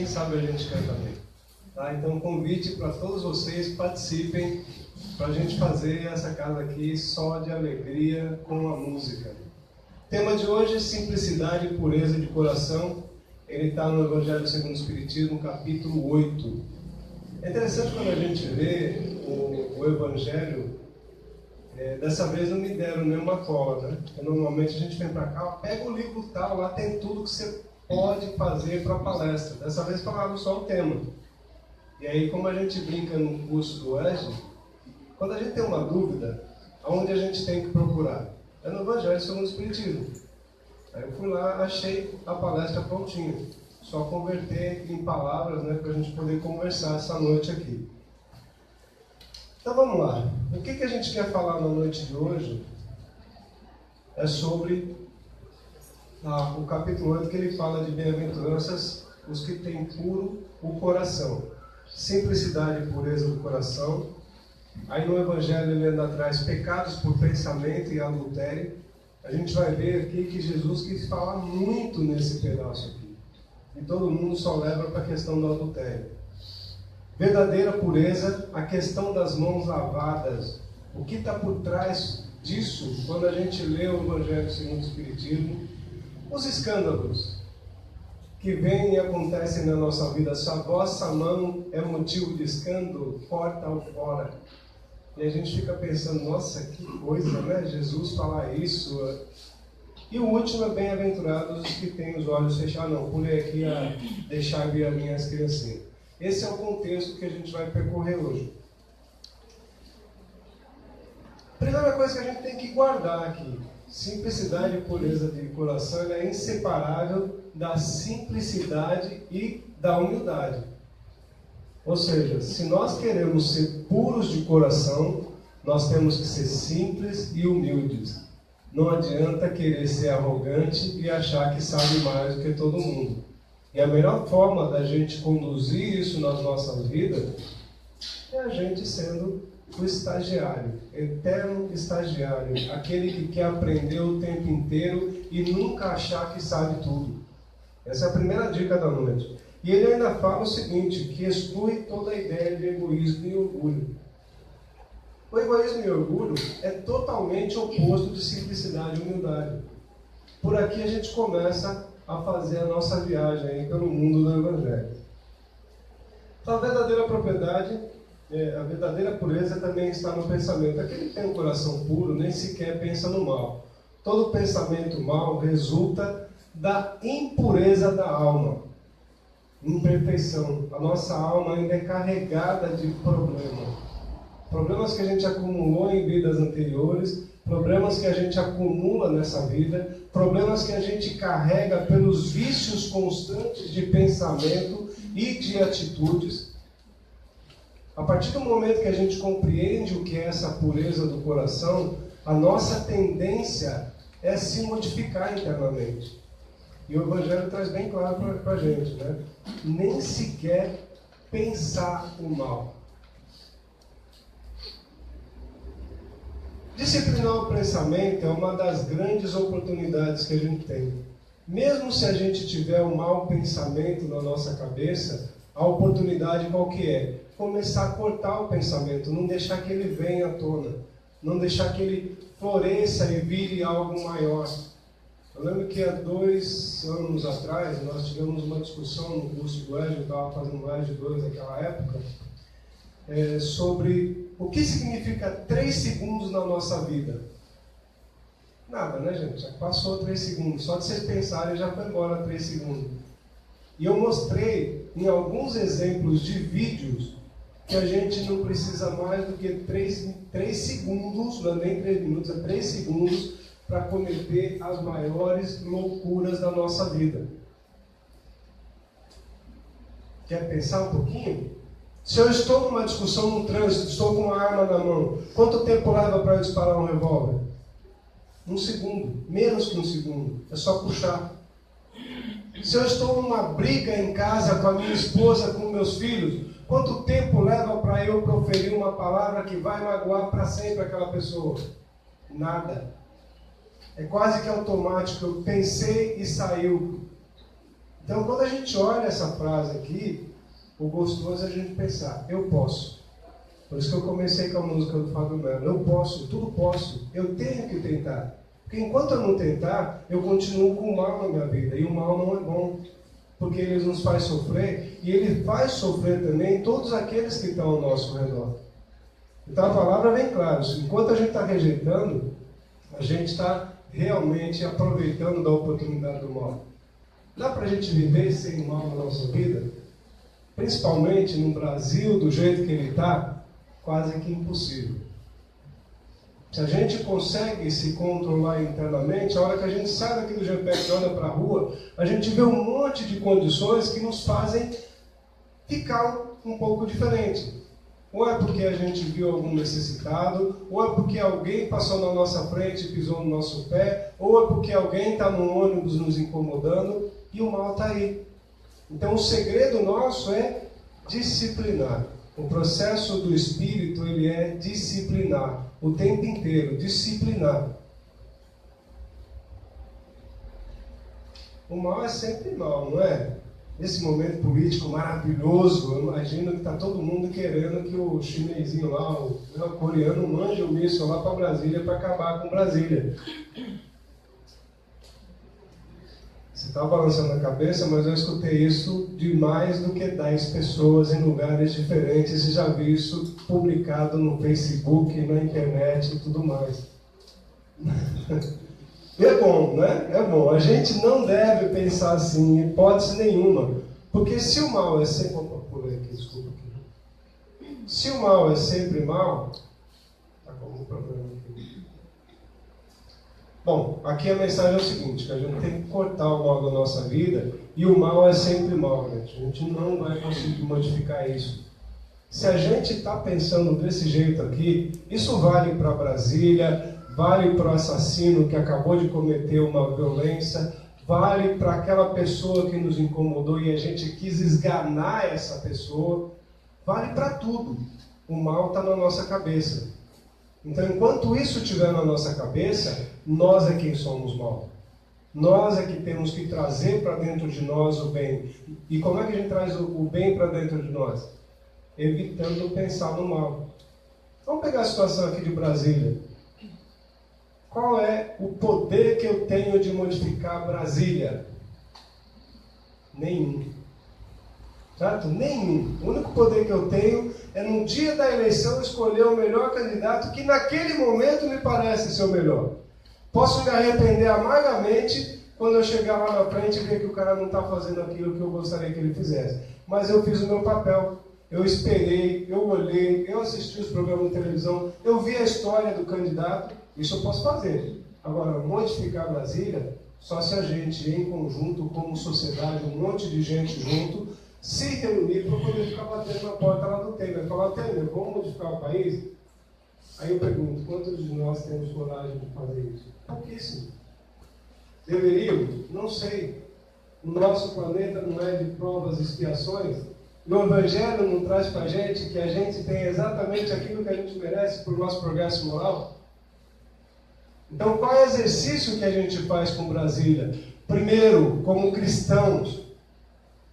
quem sabe a gente canta bem. Tá? Então, convite para todos vocês, participem, para a gente fazer essa casa aqui só de alegria com a música. O tema de hoje é simplicidade e pureza de coração. Ele está no Evangelho segundo o Espiritismo, capítulo 8. É interessante quando a gente vê o Evangelho. Dessa vez não me deram nenhuma cola, né? Porque normalmente a gente vem para cá, pega o livro tal, lá tem tudo que você pode fazer para a palestra. Dessa vez falaram só o tema. E aí, como a gente brinca no curso do ESG, quando a gente tem uma dúvida, aonde a gente tem que procurar? É no Evangelho segundo o Espiritismo. Aí eu fui lá, achei a palestra prontinha. Só converter em palavras, né, para a gente poder conversar essa noite aqui. Então vamos lá. O que a gente quer falar na noite de hoje é sobre o capítulo 8, que ele fala de bem-aventuranças, os que têm puro o coração. Simplicidade e pureza do coração. Aí no Evangelho ele ainda traz pecados por pensamento e adultério. A gente vai ver aqui que Jesus quis falar muito nesse pedaço aqui. E todo mundo só leva para a questão do adultério. Verdadeira pureza, a questão das mãos lavadas. O que está por trás disso, quando a gente lê o Evangelho segundo o Espiritismo? Os escândalos que vêm e acontecem na nossa vida. Se a vossa mão é motivo de escândalo, corta-o fora. E a gente fica pensando, nossa, que coisa, né? Jesus falar isso. E o último é bem-aventurados os que têm os olhos fechados. Não, pulei aqui a deixar vir as minhas criancinhas. Esse é o contexto que a gente vai percorrer hoje. Primeira coisa que a gente tem que guardar aqui. Simplicidade e pureza de coração é inseparável da simplicidade e da humildade. Ou seja, se nós queremos ser puros de coração, nós temos que ser simples e humildes. Não adianta querer ser arrogante e achar que sabe mais do que todo mundo. E a melhor forma da gente conduzir isso nas nossas vidas é a gente sendo o estagiário, eterno estagiário, aquele que quer aprender o tempo inteiro e nunca achar que sabe tudo. Essa é a primeira dica da noite. E ele ainda fala o seguinte, que exclui toda a ideia de egoísmo e orgulho. O egoísmo e orgulho é totalmente oposto de simplicidade e humildade. Por aqui a gente começa a fazer a nossa viagem aí pelo mundo do Evangelho. Então a verdadeira propriedade, a verdadeira pureza também está no pensamento. Aquele que tem um coração puro nem sequer pensa no mal. Todo pensamento mau resulta da impureza da alma. Imperfeição. A nossa alma ainda é carregada de problemas. Problemas que a gente acumulou em vidas anteriores, problemas que a gente acumula nessa vida, problemas que a gente carrega pelos vícios constantes de pensamento e de atitudes. A partir do momento que a gente compreende o que é essa pureza do coração, a nossa tendência é se modificar internamente. E o Evangelho traz bem claro para a gente, né? Nem sequer pensar o mal. Disciplinar o pensamento é uma das grandes oportunidades que a gente tem. Mesmo se a gente tiver um mau pensamento na nossa cabeça, a oportunidade qual que é? Começar a cortar o pensamento, não deixar que ele venha à tona, não deixar que ele floresça e vire algo maior. Eu lembro que há 2 anos atrás, nós tivemos uma discussão no curso do ESG, eu estava fazendo mais de 2 naquela época, sobre o que significa 3 segundos na nossa vida. Nada, né, gente? Já passou 3 segundos. Só de vocês pensarem, já foi embora 3 segundos. E eu mostrei em alguns exemplos de vídeos que a gente não precisa mais do que 3 segundos, não é nem 3 minutos, é 3 segundos para cometer as maiores loucuras da nossa vida. Quer pensar um pouquinho? Se eu estou numa discussão no trânsito, estou com uma arma na mão, quanto tempo leva para eu disparar um revólver? 1 segundo, menos que 1 segundo, é só puxar. Se eu estou numa briga em casa com a minha esposa, com meus filhos, quanto tempo leva para eu proferir uma palavra que vai magoar para sempre aquela pessoa? Nada. É quase que automático, eu pensei e saiu. Então, quando a gente olha essa frase aqui, o gostoso é a gente pensar, eu posso. Por isso que eu comecei com a música do Fábio Melo. Eu posso, tudo posso. Eu tenho que tentar. Porque enquanto eu não tentar, eu continuo com o mal na minha vida. E o mal não é bom. Porque ele nos faz sofrer. E ele faz sofrer também todos aqueles que estão ao nosso redor. Então a palavra vem clara. Enquanto a gente está rejeitando, a gente está realmente aproveitando da oportunidade do mal. Dá para a gente viver sem o mal na nossa vida? Principalmente no Brasil, do jeito que ele está, quase que impossível. Se a gente consegue se controlar internamente, a hora que a gente sai daqui do GPEC e olha para a rua, a gente vê um monte de condições que nos fazem ficar um pouco diferente. Ou é porque a gente viu algum necessitado, ou é porque alguém passou na nossa frente e pisou no nosso pé, ou é porque alguém está no ônibus nos incomodando, e o mal está aí. Então o segredo nosso é disciplinar. O processo do Espírito, ele é disciplinar. O tempo inteiro, disciplinar. O mal é sempre mal, não é? Nesse momento político maravilhoso, eu imagino que está todo mundo querendo que o chinesinho lá, o coreano, mande o míssil lá para Brasília para acabar com Brasília. Você está balançando a cabeça, mas eu escutei isso de mais do que 10 pessoas em lugares diferentes e já vi isso publicado no Facebook, na internet e tudo mais. É bom, né? É bom. A gente não deve pensar assim, em hipótese nenhuma. Porque se o mal é sempre... Opa, pulei aqui, desculpa aqui. Se o mal é sempre mal... Está com algum problema aqui. Bom, aqui a mensagem é o seguinte, que a gente tem que cortar o mal da nossa vida, e o mal é sempre mal, gente. A gente não vai conseguir modificar isso. Se a gente está pensando desse jeito aqui, isso vale para Brasília, vale para o assassino que acabou de cometer uma violência, vale para aquela pessoa que nos incomodou e a gente quis esganar essa pessoa, vale para tudo. O mal está na nossa cabeça. Então, enquanto isso estiver na nossa cabeça, nós é quem somos mal. Nós é que temos que trazer para dentro de nós o bem. E como é que a gente traz o bem para dentro de nós? Evitando pensar no mal. Vamos pegar a situação aqui de Brasília. Qual é o poder que eu tenho de modificar Brasília? Nenhum. Certo? Nenhum. O único poder que eu tenho é no dia da eleição escolher o melhor candidato que naquele momento me parece ser o melhor. Posso me arrepender amargamente quando eu chegar lá na frente e ver que o cara não está fazendo aquilo que eu gostaria que ele fizesse. Mas eu fiz o meu papel. Eu esperei, eu olhei, eu assisti os programas de televisão, eu vi a história do candidato, isso eu posso fazer. Agora, modificar Brasília, só se a gente, em conjunto, como sociedade, um monte de gente junto, se reunir para poder ficar batendo na porta lá do Temer. Falar, Temer, vamos modificar o país? Aí eu pergunto, quantos de nós temos coragem de fazer isso? Pouquíssimo. Deveríamos? Não sei. O nosso planeta não é de provas e expiações? E o Evangelho não traz para a gente que a gente tem exatamente aquilo que a gente merece por nosso progresso moral? Então, qual é o exercício que a gente faz com Brasília? Primeiro, como cristãos,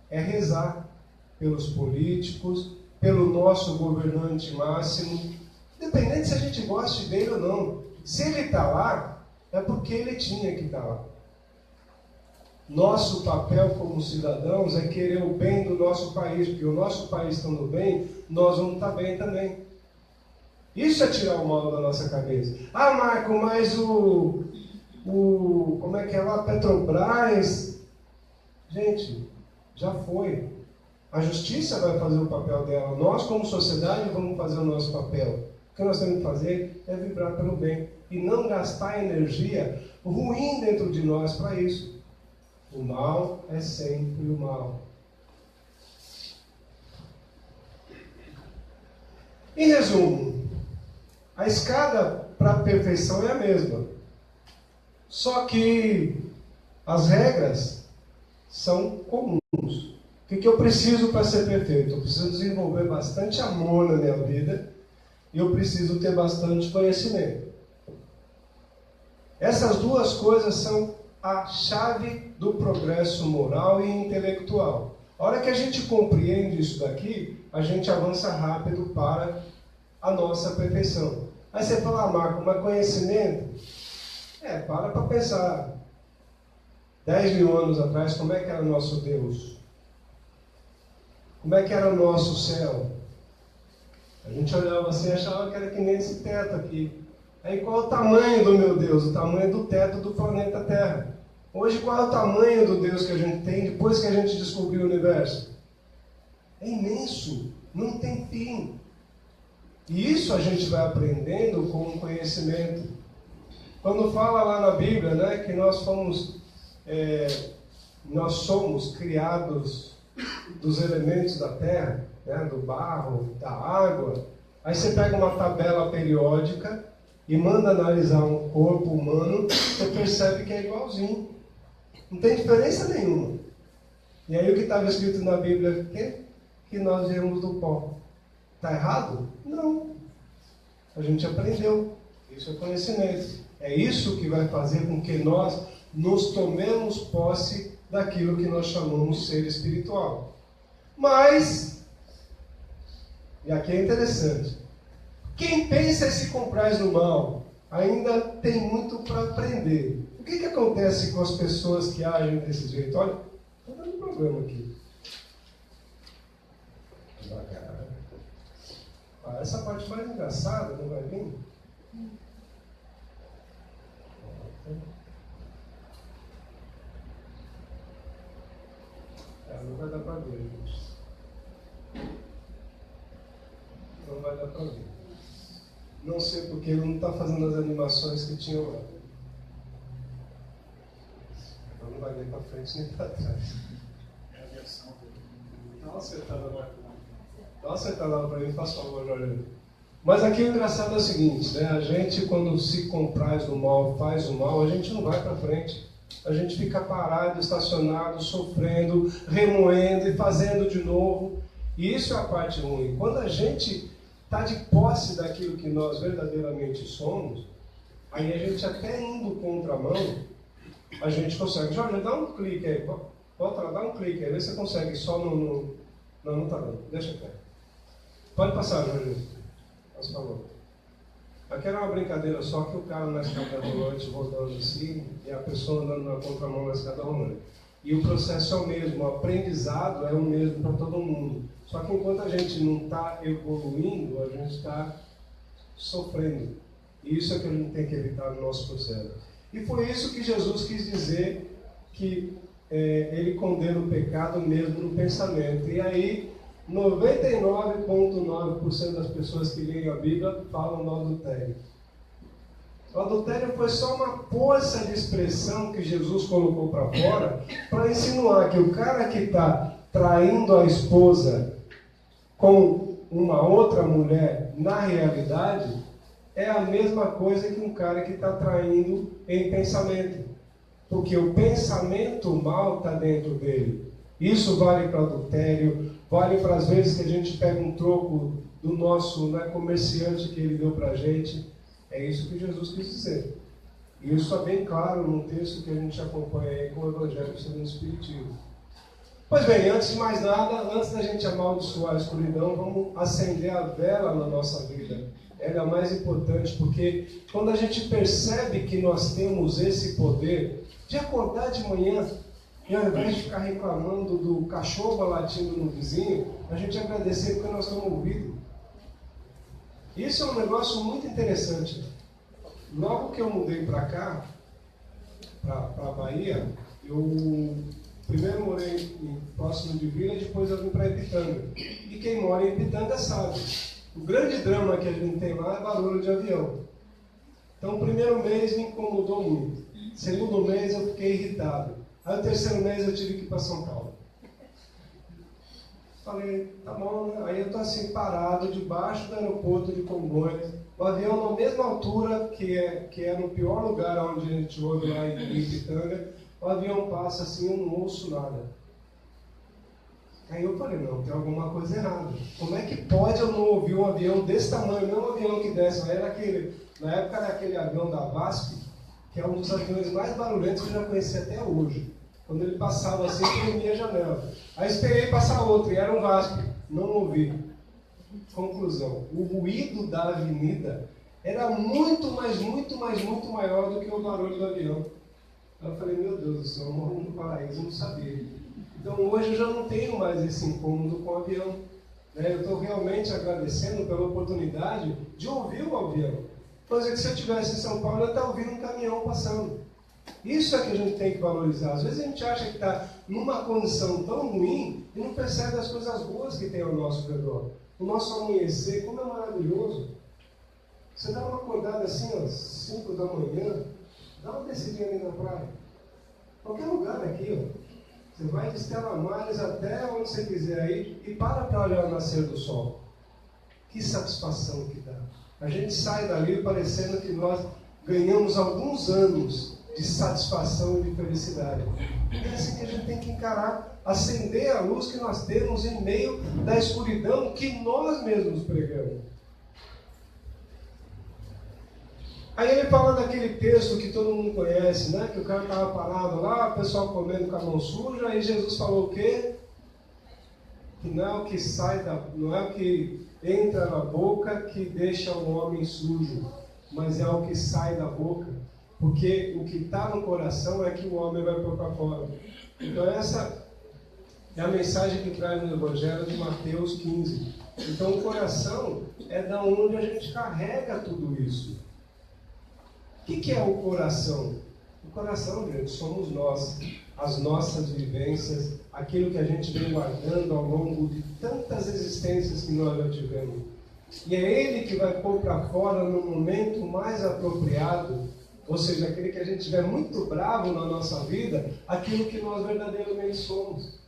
é rezar pelos políticos, pelo nosso governante máximo, independente se a gente goste dele ou não. Se ele está lá, é porque ele tinha que estar lá. Nosso papel como cidadãos é querer o bem do nosso país, porque o nosso país estando bem, nós vamos estar bem também. Isso é tirar o mal da nossa cabeça. Ah, Marco, mas como é que é lá, Petrobras? Gente, já foi. A justiça vai fazer o papel dela. Nós, como sociedade, vamos fazer o nosso papel. O que nós temos que fazer é vibrar pelo bem. E não gastar energia ruim dentro de nós para isso. O mal é sempre o mal. Em resumo, a escada para a perfeição é a mesma. Só que as regras são comuns. O que eu preciso para ser perfeito? Eu preciso desenvolver bastante amor na minha vida e eu preciso ter bastante conhecimento. Essas duas coisas são a chave do progresso moral e intelectual. A hora que a gente compreende isso daqui, a gente avança rápido para a nossa perfeição. Aí você fala, Marco, mas conhecimento? Para pensar. 10 mil anos atrás, como é que era o nosso Deus? Como é que era o nosso céu? A gente olhava assim e achava que era que nem esse teto aqui. Aí qual é o tamanho do meu Deus? O tamanho do teto do planeta Terra. Hoje qual é o tamanho do Deus que a gente tem depois que a gente descobriu o universo? É imenso, não tem fim. E isso a gente vai aprendendo com o conhecimento. Quando fala lá na Bíblia, né, que nós somos criados dos elementos da terra, né, do barro, da água. Aí você pega uma tabela periódica e manda analisar um corpo humano, você percebe que é igualzinho. Não tem diferença nenhuma. E aí o que estava escrito na Bíblia é que nós viemos do pó. Está errado? Não. A gente aprendeu. Isso é conhecimento. É isso que vai fazer com que nós nos tomemos posse daquilo que nós chamamos ser espiritual. Mas, e aqui é interessante, quem pensa e se compraz no mal, ainda tem muito para aprender. O que acontece com as pessoas que agem desse jeito? Olha, está dando problema aqui. Devagar. Essa parte mais engraçada, não vai vir? Não vai dar para ver, gente. Não vai dar para ver. Não sei porque ele não está fazendo as animações que tinham lá. Então não vai nem para frente nem para trás. É a versão dele. Dá uma acertada lá. Dá uma acertada lá para mim, faz favor, Jorge. Mas aqui o engraçado é o seguinte, né? A gente, quando se compraz do mal, faz o mal, a gente não vai para frente. A gente fica parado, estacionado, sofrendo, remoendo e fazendo de novo. E isso é a parte ruim. Quando a gente está de posse daquilo que nós verdadeiramente somos, aí a gente até indo contramão, a gente consegue. Jorge, dá um clique aí. Volta lá, dá um clique aí. Vê se você consegue só no... Não, não está dando. Deixa aqui. Pode passar, Jorge. Por favor. Aqui era uma brincadeira só que o cara na escada rolante rodando assim e a pessoa andando na contramão na escada rolante. E o processo é o mesmo, o aprendizado é o mesmo para todo mundo. Só que enquanto a gente não está evoluindo, a gente está sofrendo. E isso é que a gente tem que evitar no nosso processo. E foi isso que Jesus quis dizer, que ele condena o pecado mesmo no pensamento. E aí 99,9% das pessoas que leem a Bíblia falam do adultério. O adultério foi só uma força de expressão que Jesus colocou para fora para insinuar que o cara que está traindo a esposa com uma outra mulher, na realidade, é a mesma coisa que um cara que está traindo em pensamento. Porque o pensamento mal está dentro dele. Isso vale para adultério, vale para as vezes que a gente pega um troco do nosso comerciante que ele deu para a gente. É isso que Jesus quis dizer. E isso está bem claro num texto que a gente acompanha aí com o Evangelho segundo o Espiritismo. Pois bem, antes de mais nada, antes da gente amaldiçoar a escuridão, vamos acender a vela na nossa vida. Ela é a mais importante, porque quando a gente percebe que nós temos esse poder de acordar de manhã, e ao invés de ficar reclamando do cachorro latindo no vizinho, a gente agradecer porque nós estamos ouvindo. Isso é um negócio muito interessante. Logo que eu mudei para cá, para a Bahia, eu primeiro morei próximo de Vila, depois eu vim para Ipitanga. E quem mora em Ipitanga sabe. O grande drama que a gente tem lá é barulho de avião. Então o primeiro mês me incomodou muito. Segundo mês eu fiquei irritado. Aí o terceiro mês eu tive que ir para São Paulo. Falei, tá bom, né? Aí eu estou assim parado debaixo do aeroporto de Congonhas, o avião na mesma altura que é no pior lugar onde a gente ouve lá em Ipitanga, o avião passa assim, eu não ouço nada. Aí eu falei, não, tem alguma coisa errada. Como é que pode eu não ouvir um avião desse tamanho? Não um avião que desce, era aquele, na época era aquele avião da VASP, que é um dos aviões mais barulhentos que eu já conheci até hoje. Quando ele passava assim, tremia a janela. Aí esperei passar outro, e era um Vasco. Não ouvi. Conclusão: o ruído da avenida era muito maior do que o barulho do avião. Aí eu falei, meu Deus do céu, eu moro no paraíso, eu não sabia. Então hoje eu já não tenho mais esse incômodo com o avião. Eu estou realmente agradecendo pela oportunidade de ouvir o avião. Coisa que se eu estivesse em São Paulo, eu ia estar ouvindo um caminhão passando. Isso é que a gente tem que valorizar. Às vezes a gente acha que está numa condição tão ruim e não percebe as coisas boas que tem ao nosso redor. O nosso amanhecer, como é maravilhoso. Você dá uma acordada assim, às 5 da manhã, dá uma descidinha ali na praia. Qualquer lugar aqui, ó. Você vai de Stella Maris até onde você quiser ir e para olhar o nascer do sol. Que satisfação que dá. A gente sai dali parecendo que nós ganhamos alguns anos de satisfação e de felicidade. É assim que a gente tem que encarar, acender a luz que nós temos em meio da escuridão que nós mesmos pregamos. Aí ele fala daquele texto que todo mundo conhece, né? Que o cara estava parado lá, o pessoal comendo com a mão suja, aí Jesus falou o quê? Que não é o que sai não é o que entra na boca que deixa o homem sujo, mas é o que sai da boca, porque o que está no coração é que o homem vai pôr para fora. Então essa é a mensagem que traz no Evangelho de Mateus 15. Então o coração é da onde a gente carrega tudo isso. O que é o coração? O coração, gente, somos nós, as nossas vivências, aquilo que a gente vem guardando ao longo de tantas existências que nós já tivemos. E é Ele que vai pôr para fora no momento mais apropriado, ou seja, aquele que a gente estiver muito bravo na nossa vida, aquilo que nós verdadeiramente somos.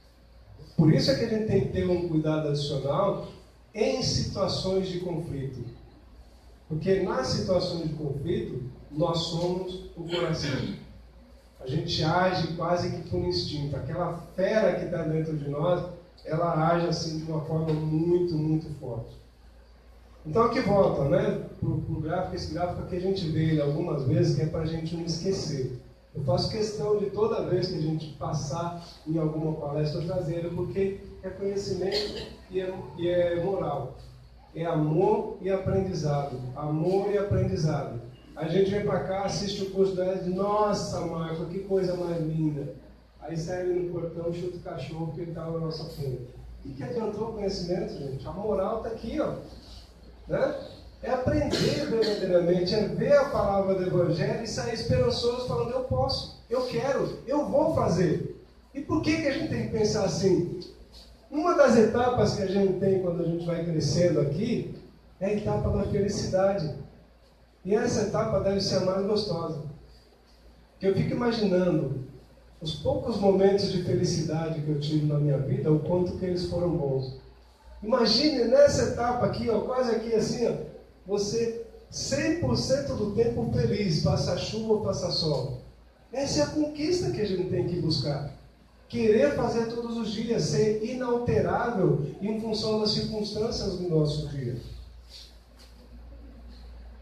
Por isso é que a gente tem que ter um cuidado adicional em situações de conflito. Porque nas situações de conflito, nós somos o coração. A gente age quase que por instinto. Aquela fera que está dentro de nós, ela age assim de uma forma muito forte. Então aqui volta, né, para o gráfico, esse gráfico que a gente vê ele algumas vezes, que é para a gente não esquecer. Eu faço questão de toda vez que a gente passar em alguma palestra trazer ele, porque é conhecimento e é moral. É amor e aprendizado. Amor e aprendizado. A gente vem para cá, assiste o curso da Ed, nossa, Marco, que coisa mais linda. Aí sai ali no portão, chuta o cachorro que ele estava na nossa frente. O que adiantou o conhecimento, gente? A moral está aqui, ó. Né? É aprender verdadeiramente, é ver a palavra do Evangelho e sair esperançoso falando, eu posso, eu quero, eu vou fazer. E por que a gente tem que pensar assim? Uma das etapas que a gente tem quando a gente vai crescendo aqui é a etapa da felicidade. E essa etapa deve ser a mais gostosa. Porque eu fico imaginando os poucos momentos de felicidade que eu tive na minha vida, o quanto que eles foram bons. Imagine nessa etapa aqui, ó, quase aqui assim, ó, você 100% do tempo feliz, passa chuva ou passa sol. Essa é a conquista que a gente tem que buscar. Querer fazer todos os dias, ser inalterável em função das circunstâncias do nosso dia.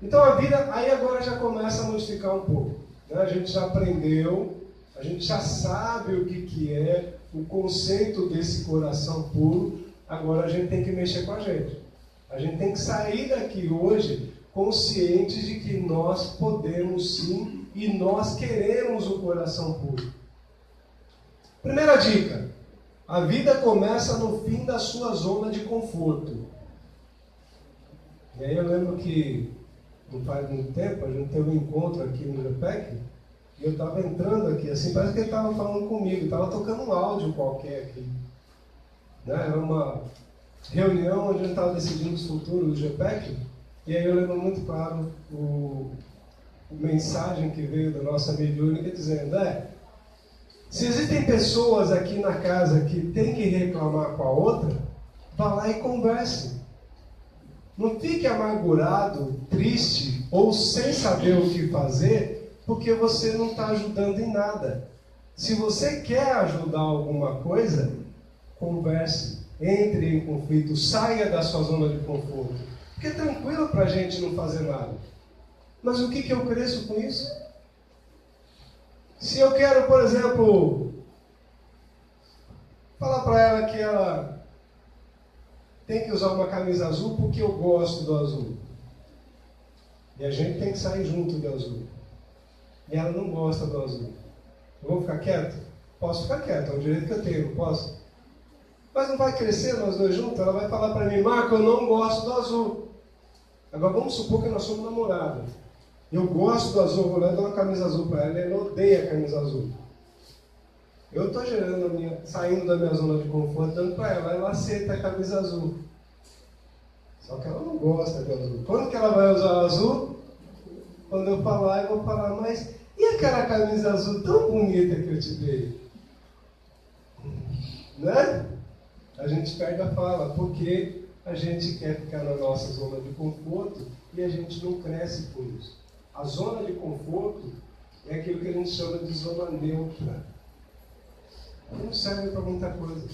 Então a vida aí agora já começa a modificar um pouco. Né? A gente já aprendeu, a gente já sabe o que é o conceito desse coração puro, agora a gente tem que mexer com a gente. A gente tem que sair daqui hoje conscientes de que nós podemos sim e nós queremos o coração puro. Primeira dica, a vida começa no fim da sua zona de conforto. E aí eu lembro que não faz muito tempo, a gente teve um encontro aqui no GPEC, e eu estava entrando aqui, assim, parece que ele estava falando comigo, estava tocando um áudio qualquer aqui. Né? Era uma reunião onde a gente estava decidindo o futuro do GPEC, e aí eu lembro muito claro a mensagem que veio da nossa mediúnica dizendo, se existem pessoas aqui na casa que tem que reclamar com a outra, vá lá e converse. Não fique amargurado, triste ou sem saber o que fazer, porque você não está ajudando em nada. Se você quer ajudar alguma coisa, converse, entre em conflito, saia da sua zona de conforto. Porque é tranquilo para a gente não fazer nada. Mas o que eu cresço com isso? Se eu quero, por exemplo, falar para ela que ela tem que usar uma camisa azul porque eu gosto do azul. E a gente tem que sair junto do azul. E ela não gosta do azul. Eu vou ficar quieto? Posso ficar quieto, é o direito que eu tenho, não posso? Mas não vai crescer nós dois juntos? Ela vai falar para mim, Marco, eu não gosto do azul. Agora vamos supor que nós somos namorados. Eu gosto do azul, vou lá e dou uma camisa azul para ela, e ela odeia a camisa azul. Eu estou saindo da minha zona de conforto, dando para ela, ela aceita a camisa azul. Só que ela não gosta de azul. Quando que ela vai usar o azul? Quando eu falar, eu vou falar, mas e aquela camisa azul tão bonita que eu te dei? Né? A gente perde a fala, porque a gente quer ficar na nossa zona de conforto e a gente não cresce por isso. A zona de conforto é aquilo que a gente chama de zona neutra. Não serve para muita coisa.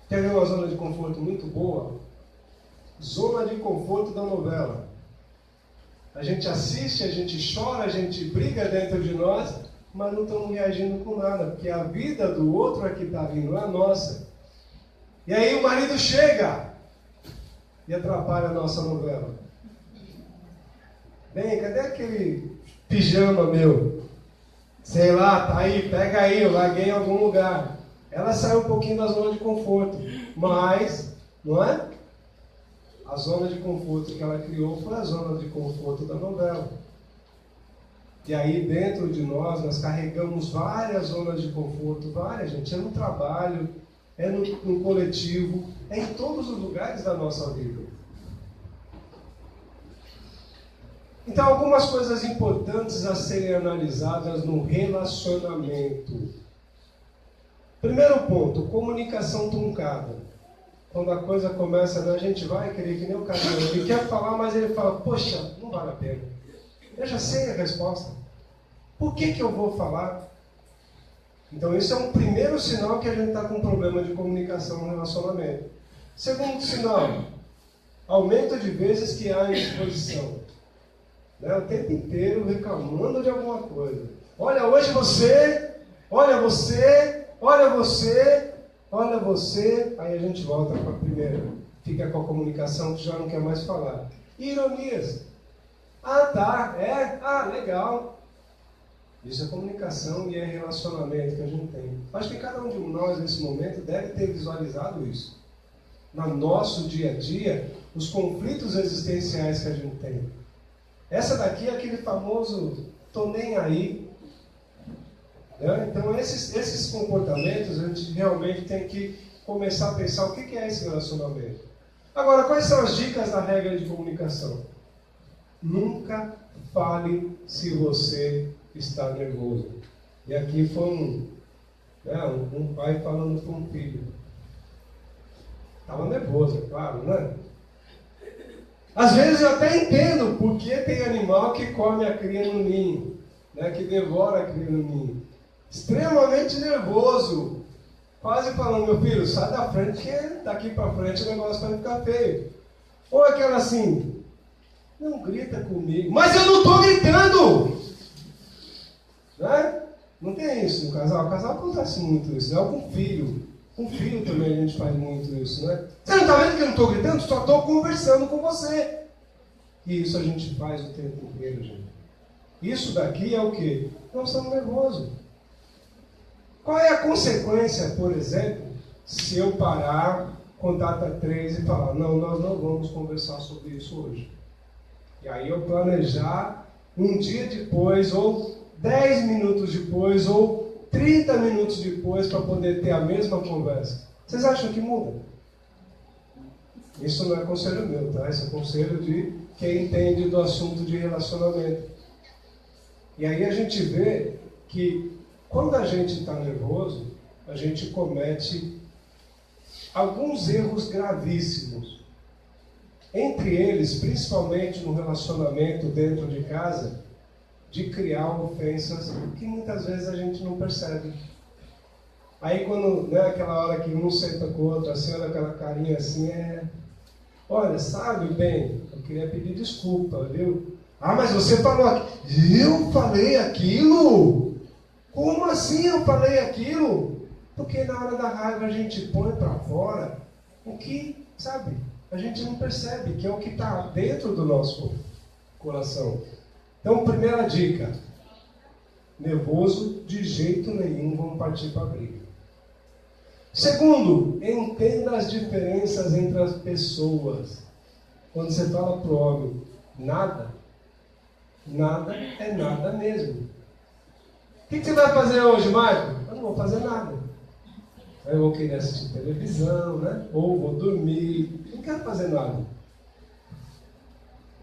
Quer ver uma zona de conforto muito boa? Zona de conforto da novela. A gente assiste, a gente chora, a gente briga dentro de nós, mas não estamos reagindo com nada, porque a vida do outro é que está vindo, não é a nossa. E aí o marido chega e atrapalha a nossa novela. Bem, cadê aquele pijama meu? Sei lá, tá aí, pega aí, eu larguei em algum lugar. Ela saiu um pouquinho da zona de conforto, mas, não é? A zona de conforto que ela criou foi a zona de conforto da novela. E aí dentro de nós carregamos várias zonas de conforto, várias, gente. É no trabalho, é no coletivo, é em todos os lugares da nossa vida. Então, algumas coisas importantes a serem analisadas no relacionamento. Primeiro ponto, comunicação truncada. Quando a coisa começa, a gente vai querer que nem o caminhão. Ele quer falar, mas ele fala, poxa, não vale a pena. Eu já sei a resposta. Por que eu vou falar? Então, isso é um primeiro sinal que a gente está com um problema de comunicação no relacionamento. Segundo sinal, aumento de vezes que há indisposição. O tempo inteiro reclamando de alguma coisa. Olha, hoje você, olha você, olha você, olha você. Aí a gente volta para a primeira. Fica com a comunicação que já não quer mais falar. Ironias. Ah, tá, é? Ah, legal. Isso é comunicação e é relacionamento que a gente tem. Acho que cada um de nós, nesse momento, deve ter visualizado isso. No nosso dia a dia, os conflitos existenciais que a gente tem. Essa daqui é aquele famoso, tô nem aí. Né? Então, esses comportamentos, a gente realmente tem que começar a pensar o que é esse relacionamento. Agora, quais são as dicas da regra de comunicação? Nunca fale se você está nervoso. E aqui foi um pai falando com um filho. Estava nervoso, é claro, né? Às vezes eu até entendo porque tem animal que come a cria no ninho, né, que devora a cria no ninho. Extremamente nervoso. Quase falando, meu filho, sai da frente, que daqui para frente o negócio vai ficar feio. Ou aquela assim, não grita comigo. Mas eu não estou gritando! Né? Não tem isso no casal. No casal acontece muito isso, né? Com filho. Com filho também a gente faz muito isso, né? Você não está vendo que eu não estou gritando? Só estou conversando com você. E isso a gente faz o tempo inteiro, gente. Isso daqui é o quê? Nós estamos nervosos. Qual é a consequência, por exemplo, se eu parar, contar até 3 e falar, não, nós não vamos conversar sobre isso hoje. E aí eu planejar um dia depois, ou 10 minutos depois, ou 30 minutos depois para poder ter a mesma conversa. Vocês acham que muda? Isso não é conselho meu, tá? Isso é conselho de quem entende do assunto de relacionamento. E aí a gente vê que quando a gente está nervoso, a gente comete alguns erros gravíssimos. Entre eles, principalmente no relacionamento dentro de casa, de criar ofensas que muitas vezes a gente não percebe. Aí quando, né, aquela hora que um senta com o outro, assim, olha aquela carinha assim, olha, sabe bem, eu queria pedir desculpa, viu? Ah, mas você falou aquilo. Eu falei aquilo? Como assim eu falei aquilo? Porque na hora da raiva a gente põe para fora o que, sabe, a gente não percebe, que é o que está dentro do nosso coração. Então, primeira dica: nervoso, de jeito nenhum vamos partir para a briga. Segundo, entenda as diferenças entre as pessoas. Quando você fala para o homem, nada é nada mesmo. O que você vai fazer hoje, Marco? Eu não vou fazer nada. Eu vou querer assistir televisão, né? Ou vou dormir. Não quero fazer nada.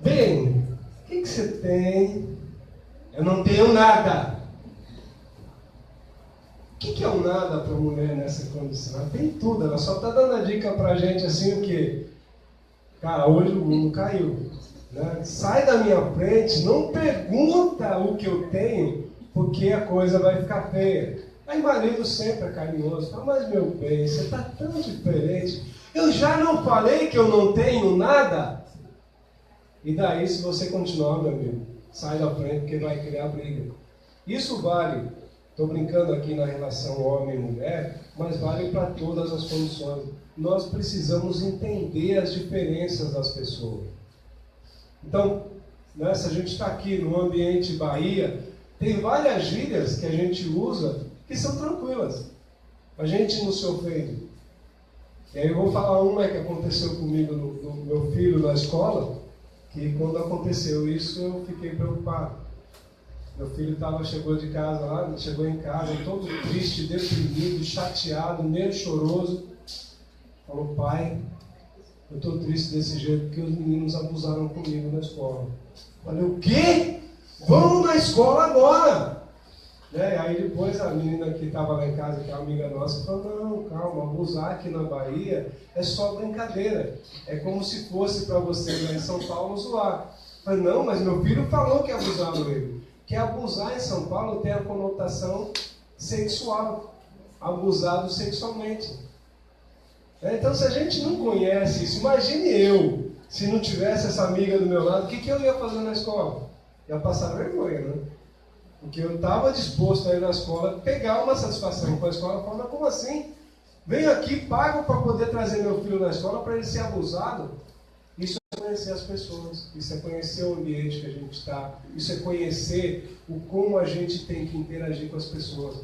Bem, o que você tem? Eu não tenho nada. O que é o nada para a mulher nessa condição? Ela tem tudo. Ela só está dando a dica para a gente assim o quê? Cara, hoje o mundo caiu. Né? Sai da minha frente, não pergunta o que eu tenho, porque a coisa vai ficar feia. Aí marido sempre é carinhoso, fala, mas meu bem, você está tão diferente. Eu já não falei que eu não tenho nada? E daí, se você continuar, meu amigo, sai da frente, porque vai criar briga. Isso vale, estou brincando aqui na relação homem e mulher, mas vale para todas as condições. Nós precisamos entender as diferenças das pessoas. Então, né, se a gente está aqui no ambiente Bahia, tem várias gírias que a gente usa que são tranquilas. A gente não se ofende. E aí eu vou falar uma que aconteceu comigo no meu filho na escola, que quando aconteceu isso eu fiquei preocupado. Meu filho chegou em casa todo triste, deprimido, chateado, meio choroso. Falou, pai, eu estou triste desse jeito porque os meninos abusaram comigo na escola. Falei, o quê? Vamos na escola agora! Né? Aí depois a menina que estava lá em casa, que é uma amiga nossa, falou, não, calma, abusar aqui na Bahia é só brincadeira. É como se fosse para você lá em São Paulo zoar. Falei, não, mas meu filho falou que abusaram ele. Que abusar em São Paulo tem a conotação sexual. Abusado sexualmente. Então, se a gente não conhece isso, imagine eu, se não tivesse essa amiga do meu lado, o que eu ia fazer na escola? Ia passar vergonha, né? Porque eu estava disposto a ir na escola, pegar uma satisfação com a escola, falar, mas como assim? Venho aqui, pago para poder trazer meu filho na escola para ele ser abusado? Isso é conhecer as pessoas, isso é conhecer o ambiente que a gente está, isso é conhecer o como a gente tem que interagir com as pessoas.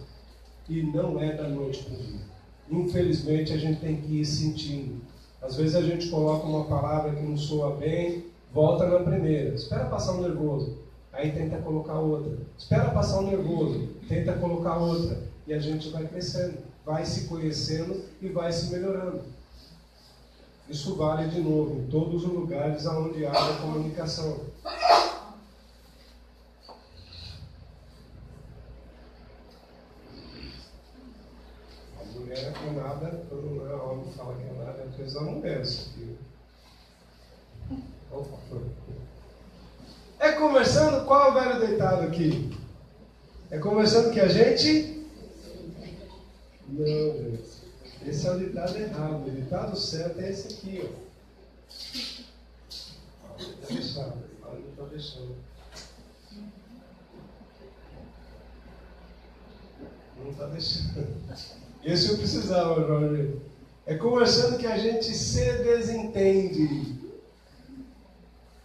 E não é da noite para o dia. Infelizmente, a gente tem que ir sentindo. Às vezes a gente coloca uma palavra que não soa bem, volta na primeira. Espera passar um nervoso. Aí tenta colocar outra. Espera passar um nervoso. Tenta colocar outra. E a gente vai crescendo. Vai se conhecendo e vai se melhorando. Isso vale de novo em todos os lugares onde há a comunicação. Mulher é nada, quando não é homem fala que é nada, é coisa da mulher isso aqui. É conversando, qual é o velho deitado aqui? É conversando que a gente... Não, gente. Esse é o ditado errado. O ditado certo é esse aqui, ó. Está deixando. Não está deixando. Não está deixando. Esse eu precisava, Jorge. É conversando que a gente se desentende.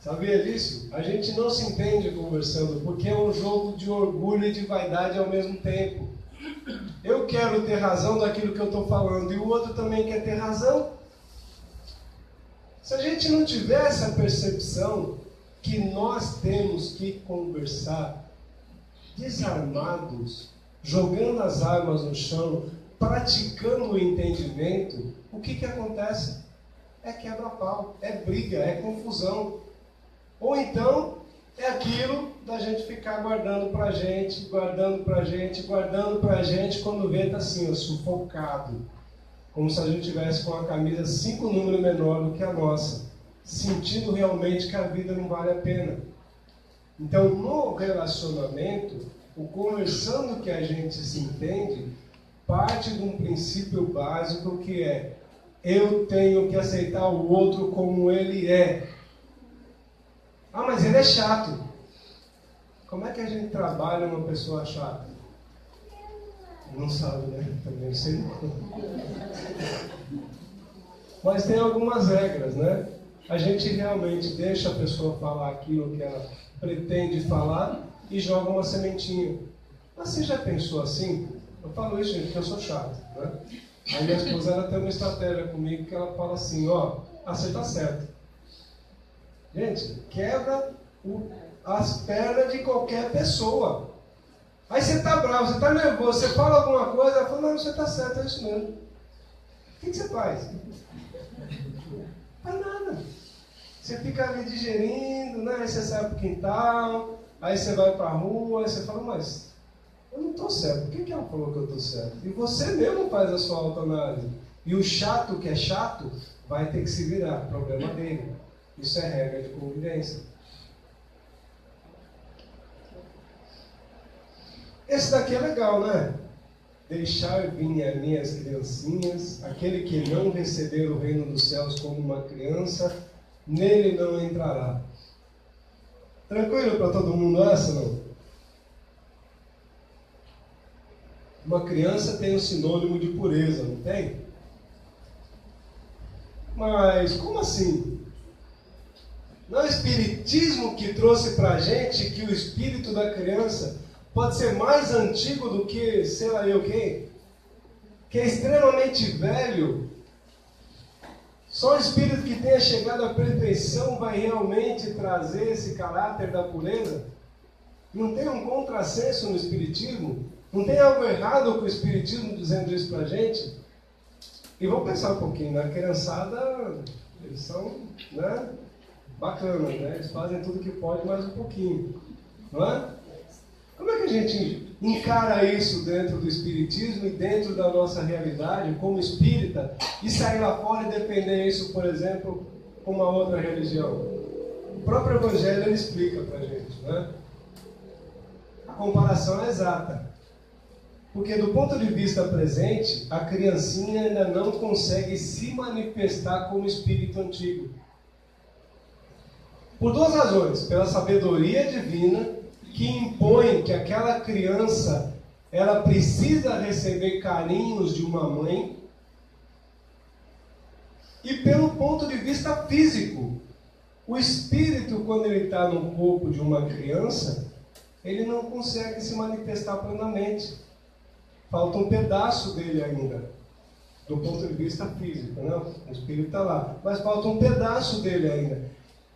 Sabia disso? A gente não se entende conversando, porque é um jogo de orgulho e de vaidade ao mesmo tempo. Eu quero ter razão daquilo que eu estou falando, e o outro também quer ter razão. Se a gente não tiver essa percepção que nós temos que conversar desarmados, jogando as armas no chão, praticando o entendimento, o que acontece? É quebra-pau, é briga, é confusão. Ou então, é aquilo da gente ficar guardando pra gente, quando vê tá assim, ó, sufocado. Como se a gente tivesse com a camisa 5 números menor do que a nossa. Sentindo realmente que a vida não vale a pena. Então, no relacionamento, o conversando que a gente se entende, parte de um princípio básico que é: eu tenho que aceitar o outro como ele é. Ah, mas ele é chato. Como é que a gente trabalha uma pessoa chata? Não sabe, né? Também sei não. Mas tem algumas regras, né? A gente realmente deixa a pessoa falar aquilo que ela pretende falar e joga uma sementinha. Mas você já pensou assim? Eu falo isso, gente, porque eu sou chato, né? A minha esposa, ela tem uma estratégia comigo que ela fala assim, ó, você tá certo. Gente, quebra as pernas de qualquer pessoa. Aí você tá bravo, você tá nervoso, você fala alguma coisa, ela fala, não, você tá certo, é isso mesmo. O que você faz? Não faz nada. Você fica ali digerindo, né? Aí você sai pro quintal, aí você vai pra rua, aí você fala, mas eu não estou certo. Por que ela falou que eu estou certo? E você mesmo faz a sua autoanálise. E o chato que é chato vai ter que se virar. Problema dele. Isso é regra de convivência. Esse daqui é legal, né? Deixar vir as minhas criancinhas, aquele que não receber o reino dos céus como uma criança, nele não entrará. Tranquilo para todo mundo essa, não? Uma criança tem um sinônimo de pureza, não tem? Mas como assim? Não é o Espiritismo que trouxe para a gente que o espírito da criança pode ser mais antigo do que, sei lá eu quem? Que é extremamente velho. Só o espírito que tenha chegado à perfeição vai realmente trazer esse caráter da pureza? Não tem um contrassenso no Espiritismo? Não tem algo errado com o Espiritismo dizendo isso pra gente? E vamos pensar um pouquinho, né? A criançada, eles são, né, bacanas, né? Eles fazem tudo que pode, mais um pouquinho, não é? Como é que a gente encara isso dentro do Espiritismo e dentro da nossa realidade, como espírita, e sair lá fora e defender isso, por exemplo, com uma outra religião? O próprio Evangelho ele explica pra gente, né? A comparação é exata. Porque do ponto de vista presente, a criancinha ainda não consegue se manifestar como espírito antigo. Por duas razões. Pela sabedoria divina, que impõe que aquela criança, ela precisa receber carinhos de uma mãe. E pelo ponto de vista físico. O espírito, quando ele está no corpo de uma criança, ele não consegue se manifestar plenamente. Falta um pedaço dele ainda, do ponto de vista físico, né? O espírito está lá, mas falta um pedaço dele ainda.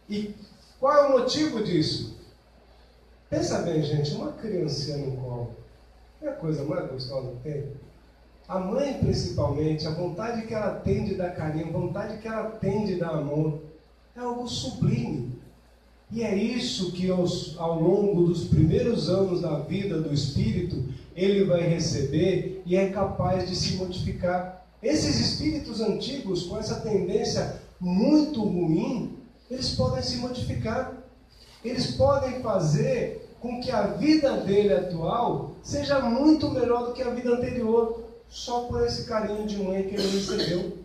E qual é o motivo disso? Pensa bem, gente, uma criancinha no colo é a coisa mais gostosa que tem. A mãe, principalmente, a vontade que ela tem de dar carinho, a vontade que ela tem de dar amor, é algo sublime. E é isso que ao longo dos primeiros anos da vida do espírito, ele vai receber e é capaz de se modificar. Esses espíritos antigos, com essa tendência muito ruim, eles podem se modificar. Eles podem fazer com que a vida dele atual seja muito melhor do que a vida anterior, só por esse carinho de mãe que ele recebeu.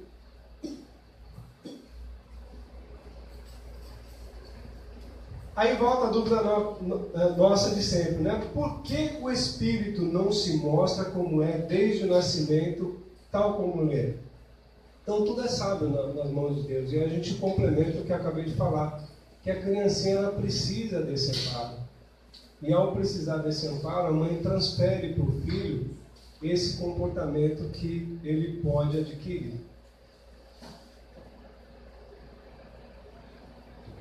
Aí volta a dúvida nossa de sempre, né? Por que o espírito não se mostra como é desde o nascimento, tal como ele é? Então tudo é sábio nas mãos de Deus. E a gente complementa o que eu acabei de falar, que a criancinha ela precisa desse amparo. E ao precisar desse amparo, a mãe transfere para o filho esse comportamento que ele pode adquirir.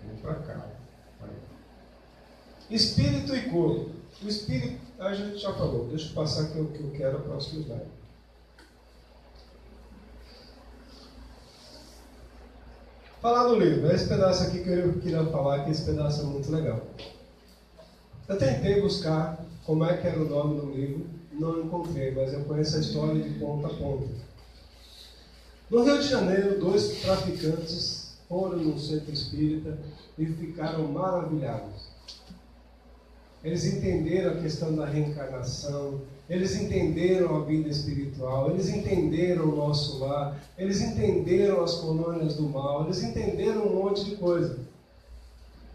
Vamos para cá. Espírito e corpo. O espírito, a gente já falou. Deixa eu passar aqui o que eu quero, a próxima slide. Falar do livro. Esse pedaço aqui que eu queria falar, que esse pedaço é muito legal. Eu tentei buscar como é que era o nome do livro, não encontrei, mas eu conheço a história de ponta a ponta. No Rio de Janeiro, 2 traficantes foram no centro espírita e ficaram maravilhados. Eles entenderam a questão da reencarnação, eles entenderam a vida espiritual, eles entenderam o nosso lar, eles entenderam as colônias do mal, eles entenderam um monte de coisa.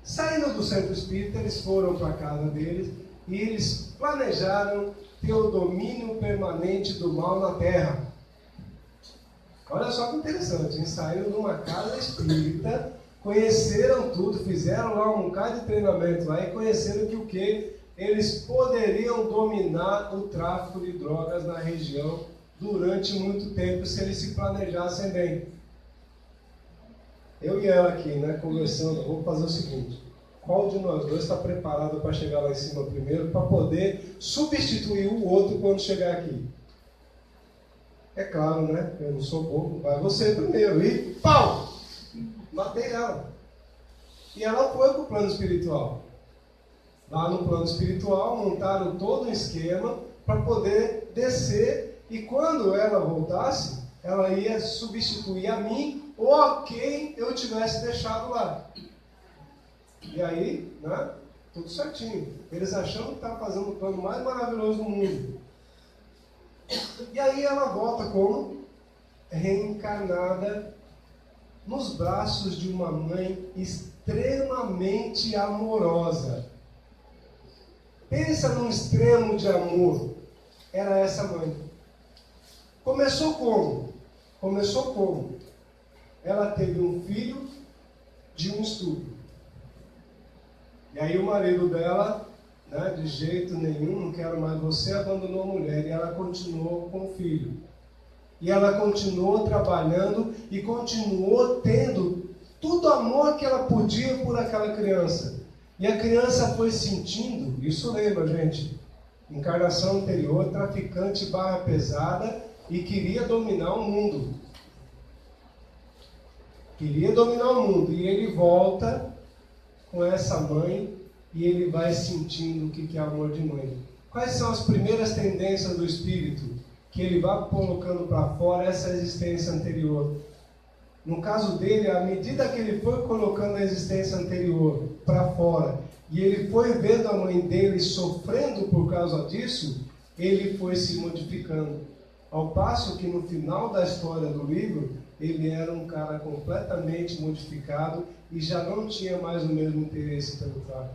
Saindo do centro espírita, eles foram para a casa deles e eles planejaram ter o domínio permanente do mal na terra. Olha só que interessante, eles saíram de uma casa espírita, conheceram tudo, fizeram lá um bocado de treinamento lá e conheceram que o quê? Eles poderiam dominar o tráfico de drogas na região durante muito tempo se eles se planejassem bem. Eu e ela aqui, né, conversando, vou fazer o seguinte: qual de nós dois está preparado para chegar lá em cima primeiro, para poder substituir o outro quando chegar aqui? É claro, né? Eu não sou bobo, vai você primeiro. E pau! Matei ela. E ela foi para o plano espiritual. Lá no plano espiritual, montaram todo um esquema para poder descer. E quando ela voltasse, ela ia substituir a mim ou a quem eu tivesse deixado lá. E aí, né? Tudo certinho. Eles achando que estavam fazendo o plano mais maravilhoso do mundo. E aí ela volta como reencarnada nos braços de uma mãe extremamente amorosa. Pensa num extremo de amor. Era essa mãe. Começou como? Ela teve um filho de um estupro. E aí o marido dela, né, de jeito nenhum, não quero mais você, abandonou a mulher. E ela continuou com o filho. E ela continuou trabalhando e continuou tendo todo o amor que ela podia por aquela criança. E a criança foi sentindo, isso lembra, gente, encarnação anterior, traficante barra pesada e queria dominar o mundo. Queria dominar o mundo. E ele volta com essa mãe e ele vai sentindo o que é amor de mãe. Quais são as primeiras tendências do espírito? Que ele vai colocando para fora essa existência anterior. No caso dele, à medida que ele foi colocando a existência anterior para fora, e ele foi vendo a mãe dele sofrendo por causa disso, ele foi se modificando. Ao passo que no final da história do livro, ele era um cara completamente modificado e já não tinha mais o mesmo interesse pelo tráfico.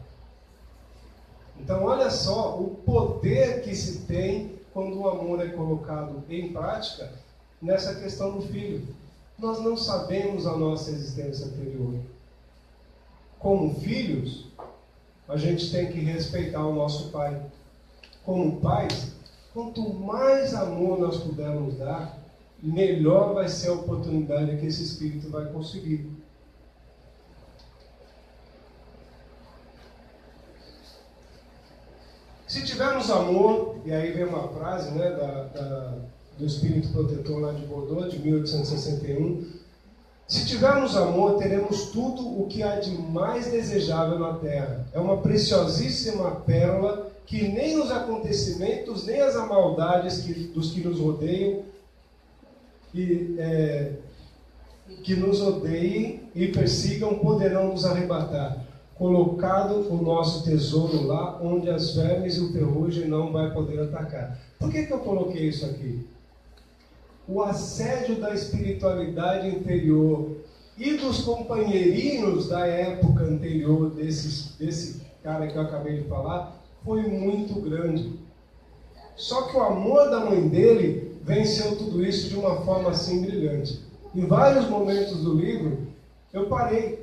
Então olha só o poder que se tem quando o amor é colocado em prática nessa questão do filho. Nós não sabemos a nossa existência anterior. Como filhos, a gente tem que respeitar o nosso pai. Como pais, quanto mais amor nós pudermos dar, melhor vai ser a oportunidade que esse espírito vai conseguir. Se tivermos amor, e aí vem uma frase, né, do Espírito Protetor lá de Bordeaux, de 1861, se tivermos amor, teremos tudo o que há de mais desejável na Terra. É uma preciosíssima pérola que nem os acontecimentos, nem as maldades dos que nos rodeiam, que nos odeiem e persigam, poderão nos arrebatar. Colocado o nosso tesouro lá, onde as vermes e o ferrugem não vai poder atacar. Por que eu coloquei isso aqui? O assédio da espiritualidade inferior e dos companheirinhos da época anterior desse cara que eu acabei de falar foi muito grande. Só que o amor da mãe dele venceu tudo isso de uma forma assim brilhante. Em vários momentos do livro, eu parei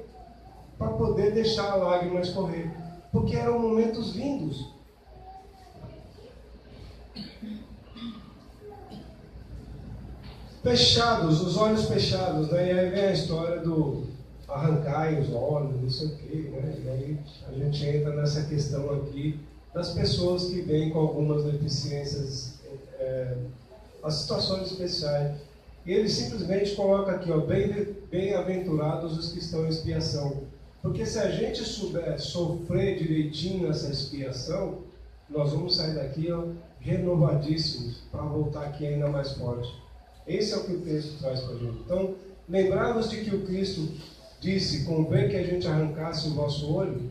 para poder deixar a lágrima escorrer, porque eram momentos lindos. Fechados, os olhos fechados, né? E aí vem a história do arrancar os olhos, não sei o quê, né? E aí a gente entra nessa questão aqui das pessoas que vêm com algumas deficiências, as situações especiais. E ele simplesmente coloca aqui, ó, bem-aventurados os que estão em expiação. Porque se a gente souber sofrer direitinho essa expiação, nós vamos sair daqui, ó, renovadíssimos, para voltar aqui ainda mais forte. Esse é o que o texto traz para a gente. Então, lembrarmos de que o Cristo disse, convém que a gente arrancasse o nosso olho,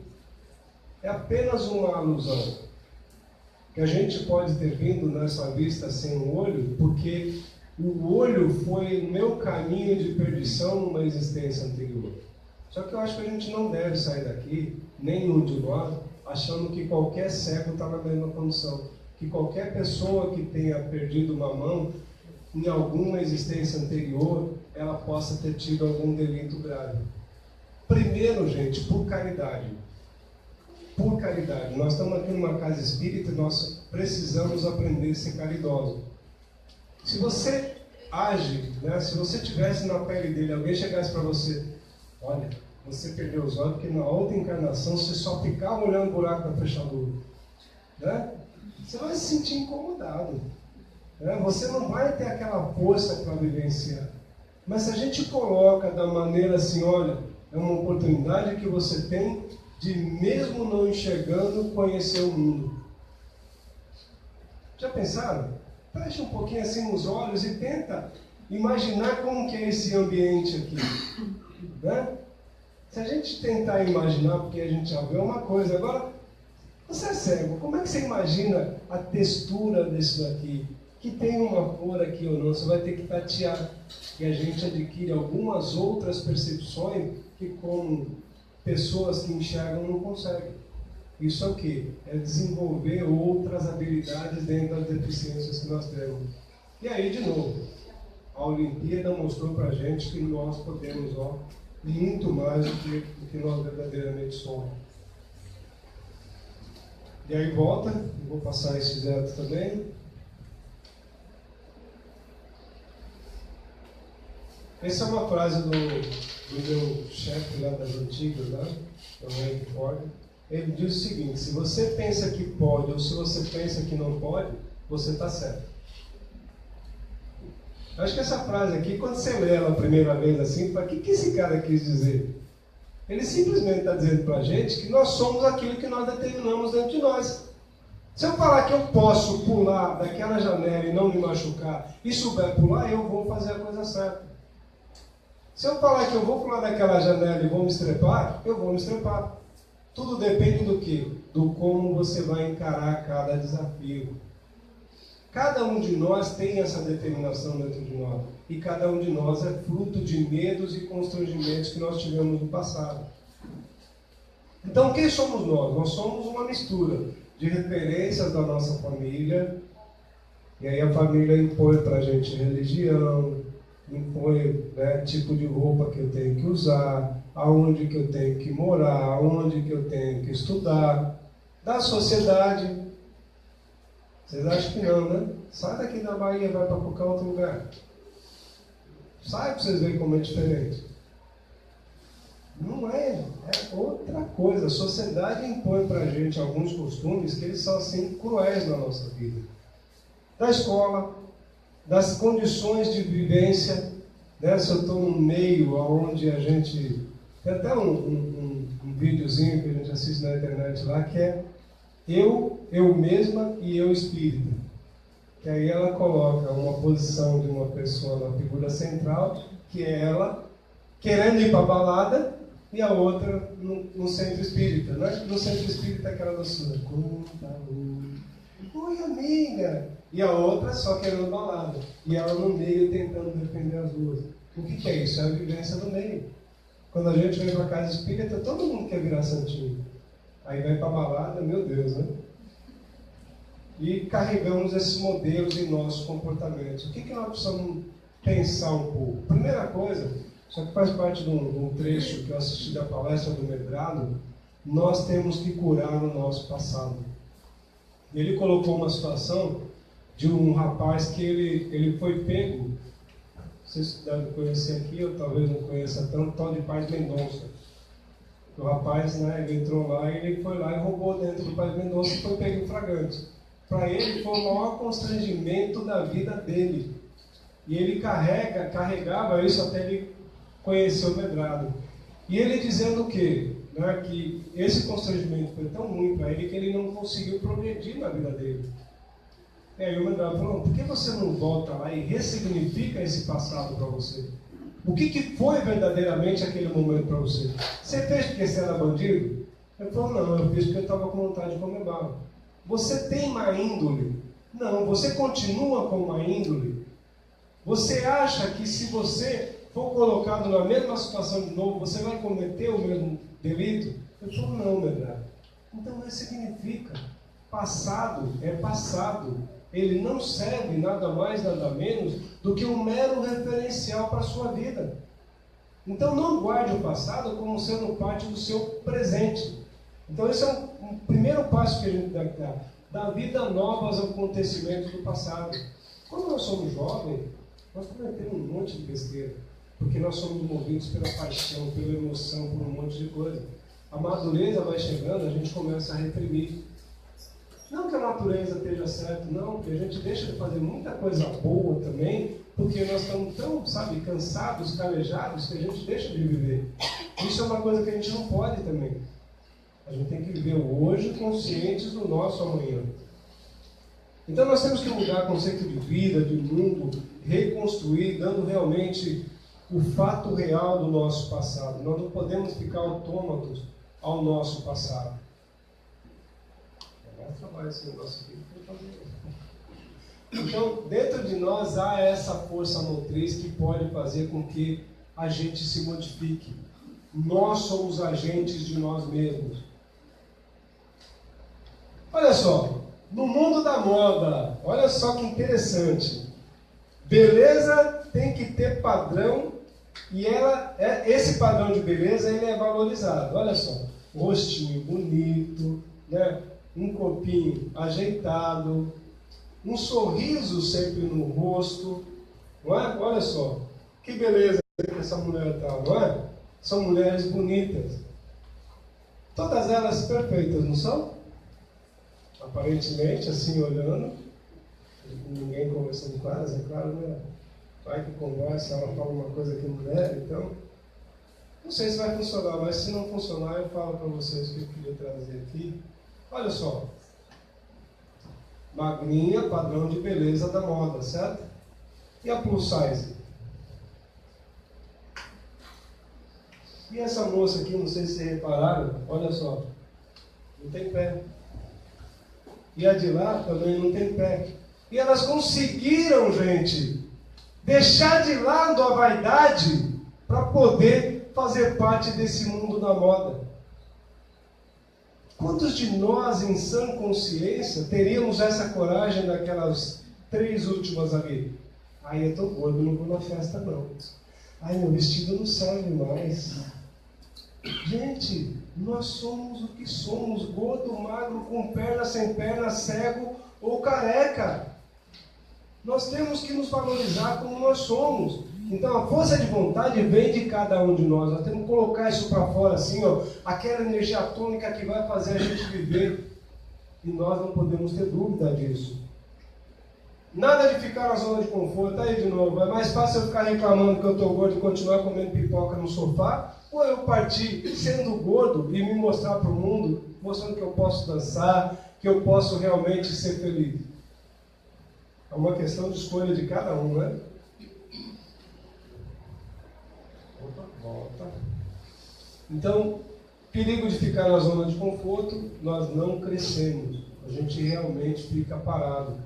é apenas uma alusão. Que a gente pode ter vindo nessa vista sem o olho, porque o olho foi o meu caminho de perdição numa existência anterior. Só que eu acho que a gente não deve sair daqui, nenhum de nós, achando que qualquer cego está na mesma condição. que qualquer pessoa que tenha perdido uma mão, em alguma existência anterior, ela possa ter tido algum delito grave. Primeiro, gente, por caridade. Por caridade. Nós estamos aqui numa casa espírita e nós precisamos aprender a ser caridosos. Se você age, né, se você tivesse na pele dele, alguém chegasse para você, olha, você perdeu os olhos porque na outra encarnação você só ficava olhando o buraco da fechadura. Né? Você vai se sentir incomodado. Né? Você não vai ter aquela força para vivenciar. Mas se a gente coloca da maneira assim, olha, é uma oportunidade que você tem de, mesmo não enxergando, conhecer o mundo. Já pensaram? Fecha um pouquinho assim nos olhos e tenta imaginar como que é esse ambiente aqui. Né? Se a gente tentar imaginar, porque a gente já vê uma coisa, agora, você é cego, como é que você imagina a textura disso daqui? Que tem uma cor aqui ou não, você vai ter que tatear. E a gente adquire algumas outras percepções que, como pessoas que enxergam, não conseguem. Isso é o quê? É desenvolver outras habilidades dentro das deficiências que nós temos. E aí, de novo, a Olimpíada mostrou para a gente que nós podemos, muito mais do que nós verdadeiramente somos. E aí volta, vou passar esse direto também. Essa é uma frase do meu chefe lá das antigas, né? É o Henry Ford. Ele diz o seguinte: se você pensa que pode ou se você pensa que não pode, você está certo. Eu acho que essa frase aqui, quando você lê ela a primeira vez assim, o que esse cara quis dizer? Ele simplesmente está dizendo para a gente que nós somos aquilo que nós determinamos dentro de nós. Se eu falar que eu posso pular daquela janela e não me machucar, e souber pular, eu vou fazer a coisa certa. Se eu falar que eu vou pular daquela janela e vou me estrepar, eu vou me estrepar. Tudo depende do quê? Do como você vai encarar cada desafio. Cada um de nós tem essa determinação dentro de nós. E cada um de nós é fruto de medos e constrangimentos que nós tivemos no passado. Então, quem somos nós? Nós somos uma mistura de referências da nossa família. E aí a família impõe para a gente religião, impõe, né, tipo de roupa que eu tenho que usar, aonde que eu tenho que morar, aonde que eu tenho que estudar. Da sociedade. Vocês acham que não, né? Sai daqui da Bahia e vai para qualquer outro lugar. Sai para vocês verem como é diferente. Não é, é outra coisa. A sociedade impõe para a gente alguns costumes que eles são assim cruéis na nossa vida. Da escola, das condições de vivência, né? Se eu estou num meio onde a gente... Tem até um videozinho que a gente assiste na internet lá, que é eu mesma e eu espírita. Que aí ela coloca uma posição de uma pessoa na figura central, que é ela querendo ir para a balada, e a outra no centro espírita. Né? No centro espírita é aquela doçura. Oi, amiga! E a outra só querendo balada. E ela no meio tentando defender as duas. O que é isso? É a vivência do meio. Quando a gente vem para a casa espírita, todo mundo quer virar santinho. Aí vai para a balada, meu Deus, né? E carregamos esses modelos em nossos comportamentos. O que nós precisamos pensar um pouco? Primeira coisa, só que faz parte de um trecho que eu assisti da palestra do Medrado, nós temos que curar o nosso passado. Ele colocou uma situação de um rapaz que ele foi pego, vocês devem conhecer aqui, ou talvez não conheça tanto, tal de Paz Mendonça. O rapaz, né, ele entrou lá e ele foi lá e roubou dentro do Paz Mendonça e foi pego em flagrante. Para ele foi o maior constrangimento da vida dele. E ele carregava isso até ele conhecer o Medrado. E ele dizendo o quê? Né, que esse constrangimento foi tão ruim para ele que ele não conseguiu progredir na vida dele. E aí o Medrado falou: por que você não volta lá e ressignifica esse passado para você? O que foi verdadeiramente aquele momento para você? Você fez porque você era bandido? Ele falou: não, eu fiz porque eu estava com vontade de comer bala. Você tem má índole? Não, você continua com má índole? Você acha que se você for colocado na mesma situação de novo, você vai cometer o mesmo delito? Ele falou: não, Medrado. Então ressignifica. Passado é passado. Ele não serve nada mais, nada menos do que um mero referencial para a sua vida. Então não guarde o passado como sendo parte do seu presente. Então esse é um primeiro passo que a gente deve dar. Dar vida nova aos acontecimentos do passado. Quando nós somos jovens, nós cometemos um monte de besteira. Porque nós somos movidos pela paixão, pela emoção, por um monte de coisa. A madureza vai chegando, a gente começa a reprimir. Não que a natureza esteja certa, não, porque a gente deixa de fazer muita coisa boa também, porque nós estamos tão, cansados, calejados, que a gente deixa de viver. Isso é uma coisa que a gente não pode também. A gente tem que viver o hoje conscientes do nosso amanhã. Então nós temos que mudar o conceito de vida, de mundo, reconstruir, dando realmente o fato real do nosso passado. Nós não podemos ficar autômatos ao nosso passado. Trabalho esse negócio aqui. Então, dentro de nós há essa força motriz que pode fazer com que a gente se modifique. Nós somos agentes de nós mesmos. Olha só, no mundo da moda, olha só que interessante. Beleza tem que ter padrão e esse padrão de beleza ele é valorizado. Olha só, rostinho bonito, né? Um corpinho ajeitado, um sorriso sempre no rosto, não é? Olha só, que beleza que essa mulher tá, não é? São mulheres bonitas. Todas elas perfeitas, não são? Aparentemente, assim, olhando, ninguém conversando com elas, é claro, né? Vai que conversa, ela fala uma coisa que mulher, então... Não sei se vai funcionar, mas se não funcionar, eu falo para vocês o que eu queria trazer aqui. Olha só, magrinha, padrão de beleza da moda, certo? E a plus size? E essa moça aqui, não sei se vocês repararam, olha só, não tem pé. E a de lá também não tem pé. E elas conseguiram, gente, deixar de lado a vaidade para poder fazer parte desse mundo da moda. Quantos de nós, em sã consciência, teríamos essa coragem daquelas 3 últimas ali? Ai, eu estou gordo, não vou na festa não. Ai, meu vestido não serve mais. Gente, nós somos o que somos, gordo, magro, com perna, sem perna, cego ou careca. Nós temos que nos valorizar como nós somos. Então a força de vontade vem de cada um de nós. Nós temos que colocar isso para fora assim, ó, aquela energia atômica que vai fazer a gente viver. E nós não podemos ter dúvida disso. Nada de ficar na zona de conforto. Aí de novo, é mais fácil eu ficar reclamando que eu estou gordo e continuar comendo pipoca no sofá, ou eu partir sendo gordo e me mostrar para o mundo, mostrando que eu posso dançar, que eu posso realmente ser feliz. É uma questão de escolha de cada um, né? Volta. Então, perigo de ficar na zona de conforto, nós não crescemos. A gente realmente fica parado.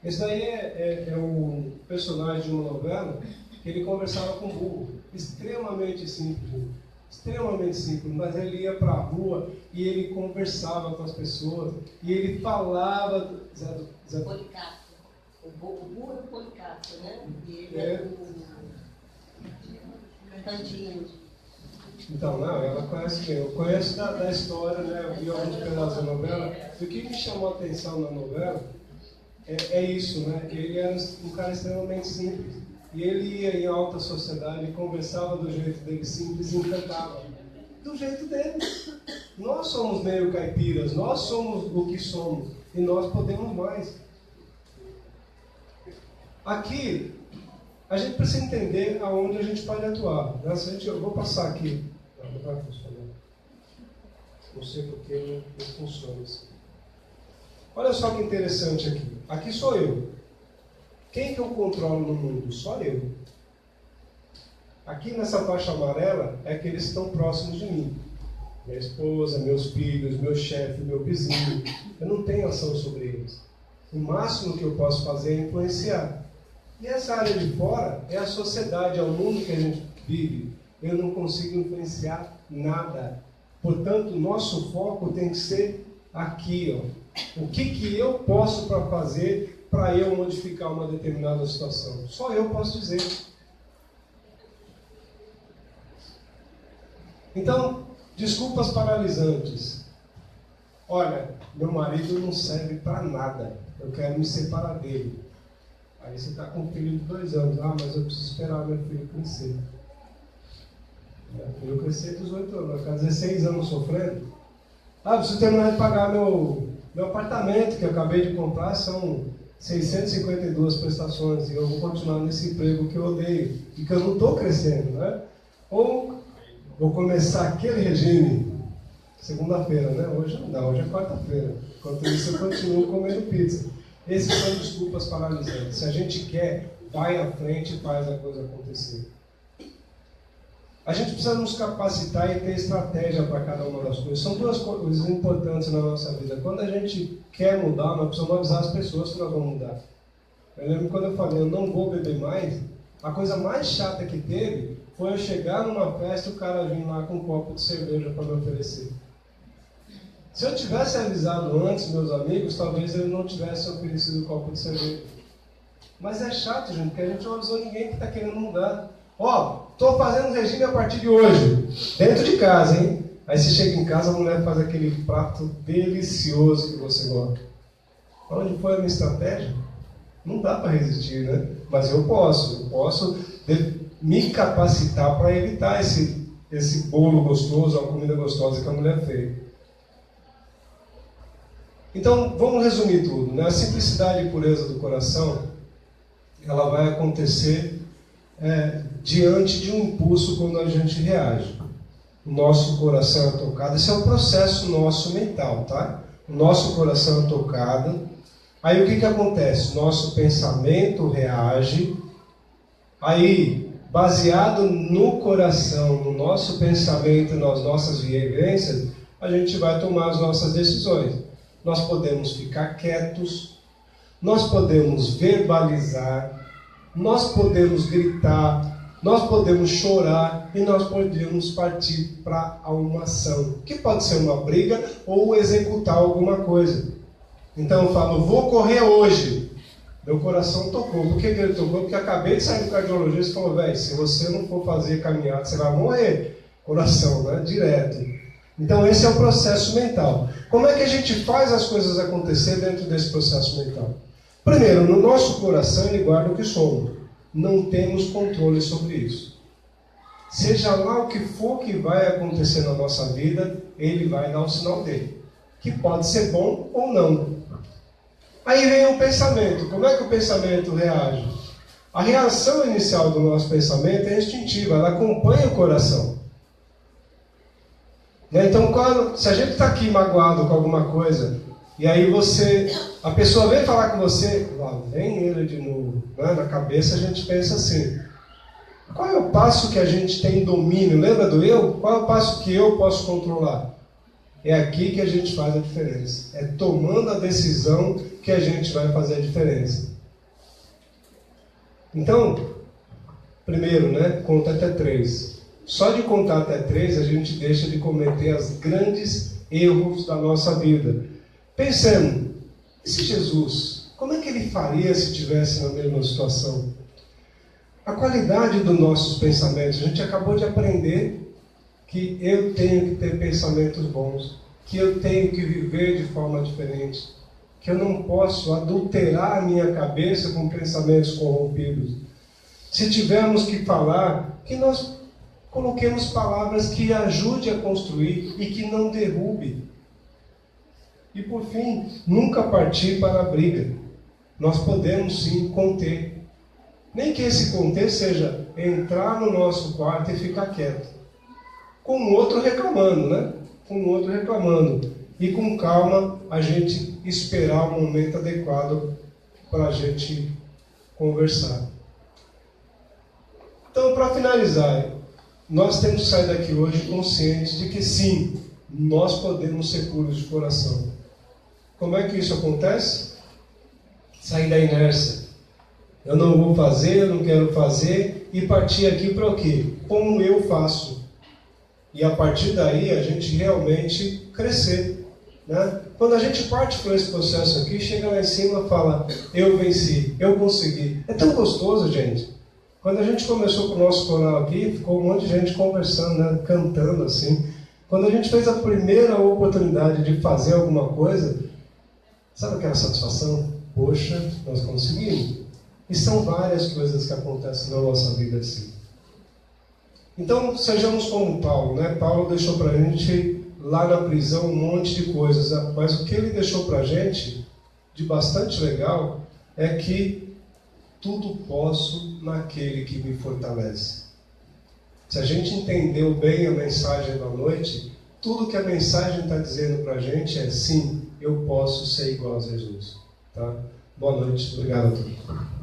Esse daí é um personagem de uma novela que ele conversava com um burro. Extremamente simples. Extremamente simples. Mas ele ia para a rua e ele conversava com as pessoas. E ele falava... Policarpo. O burro é o Policarpo, né? E ele é o... Então, não, ela conhece bem. Eu conheço da história, né? Eu vi alguns pedaços da novela. E o que me chamou a atenção na novela é isso, né? Que ele era um cara extremamente simples. E ele ia em alta sociedade, conversava do jeito dele simples e encantava. Do jeito dele. Nós somos meio caipiras, nós somos o que somos. E nós podemos mais. Aqui... a gente precisa entender aonde a gente pode atuar. Eu vou passar aqui. Não vai funcionar. Não sei porque não funciona assim. Olha só que interessante aqui. Aqui sou eu. Quem que eu controlo no mundo? Só eu. Aqui nessa faixa amarela é que eles estão próximos de mim. Minha esposa, meus filhos, meu chefe, meu vizinho. Eu não tenho ação sobre eles. O máximo que eu posso fazer é influenciar. E essa área de fora é a sociedade, é o mundo que a gente vive. Eu não consigo influenciar nada. Portanto, nosso foco tem que ser aqui, ó. O que eu posso fazer para eu modificar uma determinada situação? Só eu posso dizer. Então, desculpas paralisantes. Olha, meu marido não serve para nada. Eu quero me separar dele. Aí você está com um filho de 2 anos. Ah, mas eu preciso esperar meu filho crescer. Meu filho crescer 18 anos. Vai ficar 16 anos sofrendo. Ah, eu preciso terminar de pagar meu apartamento que eu acabei de comprar. São 652 prestações. E eu vou continuar nesse emprego que eu odeio. E que eu não estou crescendo, né? Ou vou começar aquele regime. Segunda-feira, né? Hoje não dá, hoje é quarta-feira. Enquanto isso, eu continuo comendo pizza. Essas são desculpas paralisantes. Se a gente quer, vai à frente e faz a coisa acontecer. A gente precisa nos capacitar e ter estratégia para cada uma das coisas. São 2 coisas importantes na nossa vida. Quando a gente quer mudar, nós precisamos avisar as pessoas que nós vamos mudar. Eu lembro quando eu falei, eu não vou beber mais, a coisa mais chata que teve foi eu chegar numa festa e o cara vir lá com um copo de cerveja para me oferecer. Se eu tivesse avisado antes, meus amigos, talvez ele não tivesse oferecido o copo de cerveja. Mas é chato, gente, porque a gente não avisou ninguém que está querendo mudar. Ó, estou fazendo regime a partir de hoje, dentro de casa, hein? Aí você chega em casa, a mulher faz aquele prato delicioso que você gosta. Onde foi a minha estratégia? Não dá para resistir, né? Mas eu posso me capacitar para evitar esse bolo gostoso, a comida gostosa que a mulher fez. Então, vamos resumir tudo, né? A simplicidade e pureza do coração, ela vai acontecer diante de um impulso quando a gente reage. O nosso coração é tocado, esse é um processo nosso mental, tá? O nosso coração é tocado, aí o que acontece? Nosso pensamento reage, aí, baseado no coração, no nosso pensamento e nas nossas vivências, a gente vai tomar as nossas decisões. Nós podemos ficar quietos, nós podemos verbalizar, nós podemos gritar, nós podemos chorar e nós podemos partir para uma ação, que pode ser uma briga ou executar alguma coisa. Então eu falo, vou correr hoje. Meu coração tocou. Por que ele tocou? Porque acabei de sair do cardiologista e falou, velho, se você não for fazer caminhada, você vai morrer. Coração, né? Direto. Então esse é o processo mental. Como é que a gente faz as coisas acontecer dentro desse processo mental? Primeiro, no nosso coração ele guarda o que somos. Não temos controle sobre isso. Seja lá o que for que vai acontecer na nossa vida, ele vai dar o sinal dele. Que pode ser bom ou não. Aí vem o pensamento. Como é que o pensamento reage? A reação inicial do nosso pensamento é instintiva, ela acompanha o coração. Então, se a gente está aqui magoado com alguma coisa, e aí a pessoa vem falar com você, lá vem ele de novo, né? Na cabeça a gente pensa assim, qual é o passo que a gente tem domínio? Lembra do eu? Qual é o passo que eu posso controlar? É aqui que a gente faz a diferença. É tomando a decisão que a gente vai fazer a diferença. Então, primeiro, né? Conta até 3. Só de contar até 3 a gente deixa de cometer os grandes erros da nossa vida. Pensando, e se Jesus, como é que ele faria se estivesse na mesma situação? A qualidade dos nossos pensamentos, a gente acabou de aprender que eu tenho que ter pensamentos bons, que eu tenho que viver de forma diferente, que eu não posso adulterar a minha cabeça com pensamentos corrompidos. Se tivermos que falar, que nós coloquemos palavras que ajudem a construir e que não derrube. E por fim, nunca partir para a briga. Nós podemos sim conter. Nem que esse conter seja entrar no nosso quarto e ficar quieto. Com o outro reclamando, né? Com o outro reclamando. E com calma a gente esperar o momento adequado para a gente conversar. Então, para finalizar, nós temos que sair daqui hoje conscientes de que sim, nós podemos ser puros de coração. Como é que isso acontece? Sair da inércia. Eu não vou fazer, eu não quero fazer, e partir aqui para o quê? Como eu faço. E a partir daí a gente realmente crescer. Né? Quando a gente parte por esse processo aqui, chega lá em cima e fala, eu venci, eu consegui. É tão gostoso, gente. Quando a gente começou com o nosso coral aqui, ficou um monte de gente conversando, né? Cantando assim. Quando a gente fez a primeira oportunidade de fazer alguma coisa, sabe aquela satisfação? Poxa, nós conseguimos. E são várias coisas que acontecem na nossa vida assim. Então, sejamos como Paulo, né? Paulo deixou para a gente, lá na prisão, um monte de coisas. Mas o que ele deixou para a gente, de bastante legal, é que tudo posso naquele que me fortalece. Se a gente entendeu bem a mensagem da noite, tudo que a mensagem está dizendo para a gente é sim, eu posso ser igual a Jesus. Tá? Boa noite, obrigado a todos.